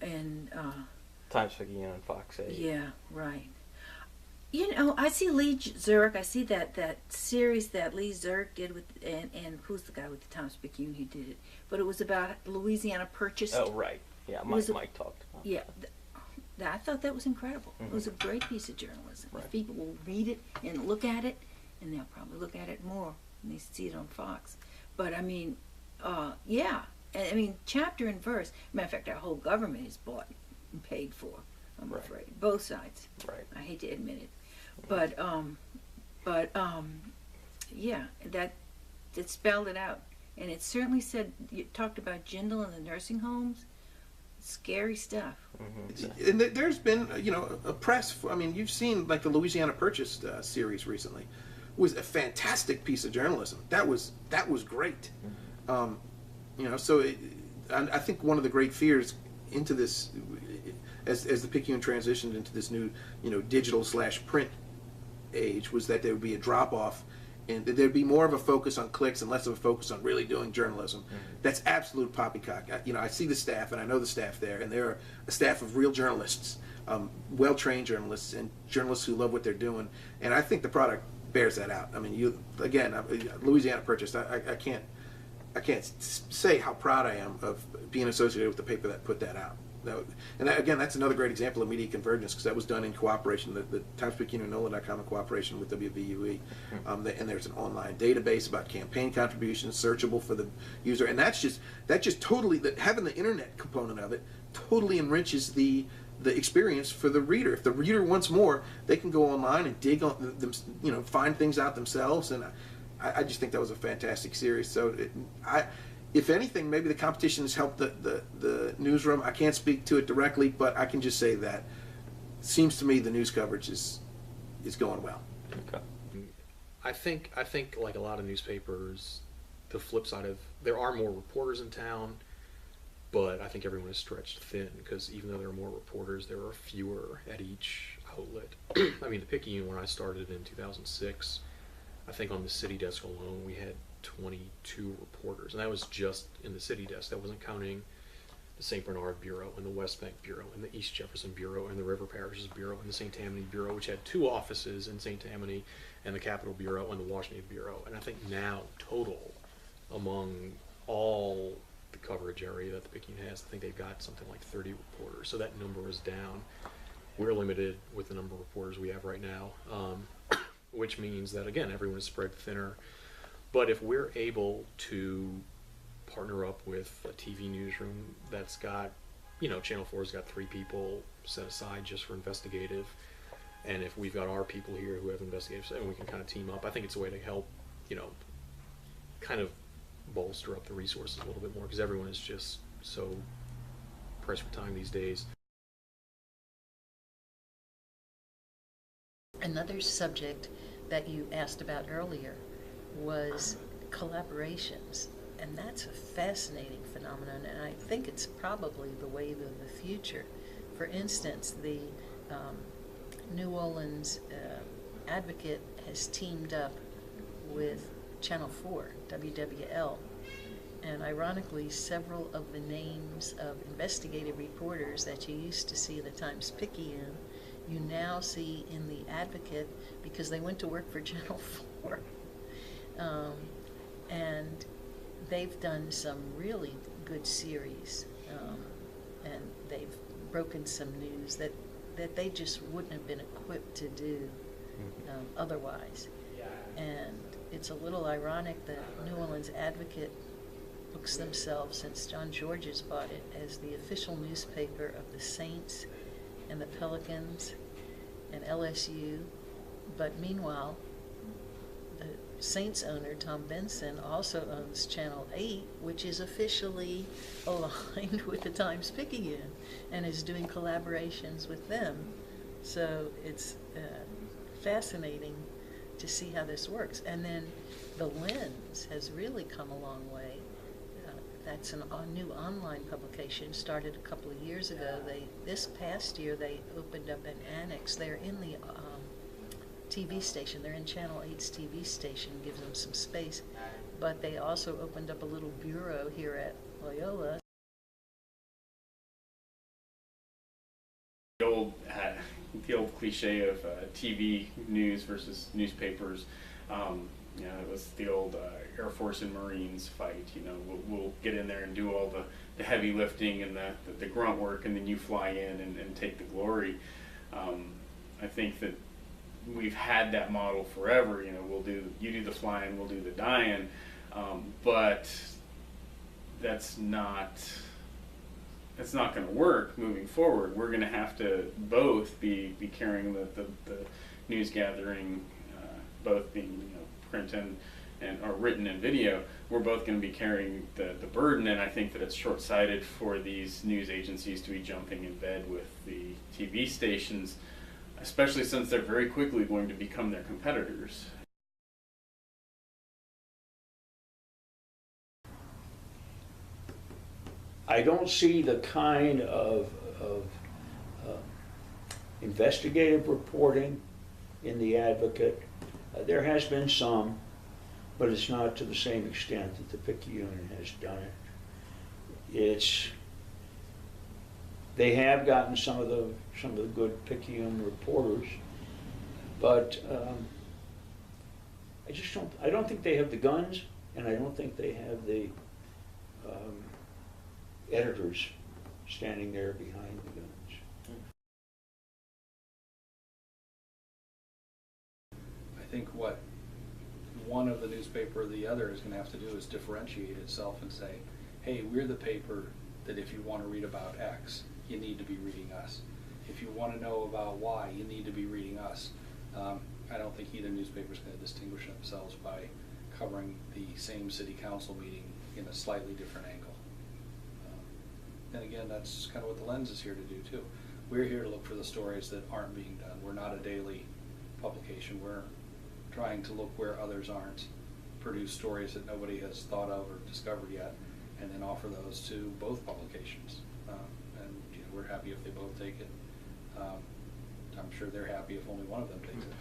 and Times-Picayune on Fox 8. yeah, right. You know, I see Lee Zurich. I see that series that Lee Zurich did with, and who's the guy with the Thomas Picayune who did it? But it was about Louisiana Purchased. Oh, right. Yeah, Mike talked about Yeah, I thought that was incredible. It was a great piece of journalism. Right. If people will read it and look at it, and they'll probably look at it more when they see it on Fox. But I mean, yeah. I mean, chapter and verse. Matter of fact, our whole government is bought and paid for. I'm Right. afraid both sides. Right. I hate to admit it, but yeah, that spelled it out, and it certainly said. You talked about Jindal and the nursing homes. Scary stuff. And there's been, a press. I mean, you've seen like the Louisiana Purchase series recently. It was a fantastic piece of journalism. That was great. I think one of the great fears into this, as the Picayune transitioned into this new, digital/print age, was that there would be a drop off, and there'd be more of a focus on clicks and less of a focus on really doing journalism. That's absolute poppycock. I see the staff, and I know the staff there, and they're a staff of real journalists, well-trained journalists, and journalists who love what they're doing. And I think the product bears that out. I mean, Louisiana Purchase. I can't say how proud I am of being associated with the paper that put that out. That's another great example of media convergence, because that was done in cooperation, the Times-Picayune and NOLA.com in cooperation with WVUE. And there's an online database about campaign contributions, searchable for the user, and that just totally, having the internet component of it totally enriches the experience for the reader. If the reader wants more, they can go online and dig on them, find things out themselves. And I just think that was a fantastic series. So if anything, maybe the competition has helped the newsroom. I can't speak to it directly, but I can just say that it seems to me the news coverage is going well. Okay. I think like a lot of newspapers, the flip side of, there are more reporters in town, but I think everyone is stretched thin, because even though there are more reporters, there are fewer at each outlet. I mean, the Picayune, when I started in 2006, I think on the city desk alone we had 22 reporters, and that was just in the city desk. That wasn't counting the St. Bernard Bureau and the West Bank Bureau and the East Jefferson Bureau and the River Parishes Bureau and the St. Tammany Bureau, which had 2 offices in St. Tammany, and the Capitol Bureau and the Washington Bureau. And I think now total among all the coverage area that the Picayune has, I think they've got something like 30 reporters. So that number is down. We're limited with the number of reporters we have right now, which means that, again, everyone is spread thinner. But if we're able to partner up with a TV newsroom that's got, Channel 4's got 3 people set aside just for investigative, and if we've got our people here who have investigative, and we can kind of team up, I think it's a way to help, kind of bolster up the resources a little bit more, because everyone is just so pressed for time these days. Another subject that you asked about earlier was collaborations, and that's a fascinating phenomenon, and I think it's probably the wave of the future. For instance, the New Orleans Advocate has teamed up with Channel 4, WWL, and ironically, several of the names of investigative reporters that you used to see in the Times-Picayune, you now see in the Advocate, because they went to work for Channel 4. And they've done some really good series, and they've broken some news that they just wouldn't have been equipped to do otherwise. And it's a little ironic that New Orleans Advocate books themselves, since John George has bought it, as the official newspaper of the Saints and the Pelicans and LSU. But meanwhile, the Saints owner, Tom Benson, also owns Channel 8, which is officially aligned with the Times-Picayune and is doing collaborations with them. So it's fascinating to see how this works. And then the Lens has really come a long way. That's a new online publication, started a couple of years ago. This past year they opened up an annex. They're in the TV station. They're in Channel 8's TV station, gives them some space. But they also opened up a little bureau here at Loyola the old cliche of TV news versus newspapers. You know, it was the old Air Force and Marines fight. You know, we'll get in there and do all the heavy lifting and the grunt work, and then you fly in and take the glory. I think that we've had that model forever. You know, you do the flying, we'll do the dying, but that's not going to work moving forward. We're going to have to both be carrying the news gathering, both being, you know, print and or written and video. We're both going to be carrying the burden, and I think that it's short-sighted for these news agencies to be jumping in bed with the TV stations, especially since they're very quickly going to become their competitors. I don't see the kind of investigative reporting in the Advocate. There has been some, but it's not to the same extent that the Picayune has done it. They have gotten some of the good Picayune reporters, but I don't think they have the guns, and I don't think they have the editors standing there behind the guns. I think what one of the newspaper or the other is going to have to do is differentiate itself and say, hey, we're the paper that if you want to read about X, you need to be reading us. If you want to know about Y, you need to be reading us. I don't think either newspaper is going to distinguish themselves by covering the same city council meeting in a slightly different angle. And again, that's kind of what the Lens is here to do too. We're here to look for the stories that aren't being done. We're not a daily publication. We're trying to look where others aren't, produce stories that nobody has thought of or discovered yet, and then offer those to both publications. And you know, we're happy if they both take it. I'm sure they're happy if only one of them takes it.